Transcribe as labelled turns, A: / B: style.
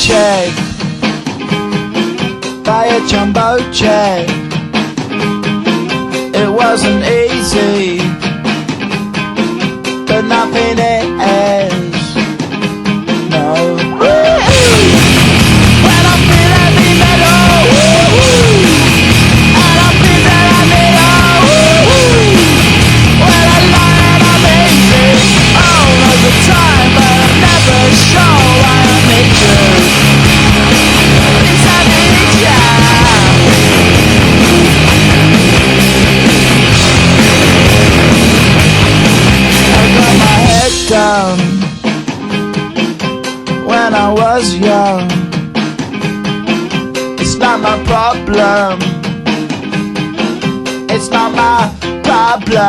A: Checked by a jumbo jet. It wasn't easy, but nothing is. No. When I feel heavy metal, and I feel that I need when I lie and I'm easy all of the time, but I'm never sure why I need you. Down when I was young. It's not my problem. It's not my problem.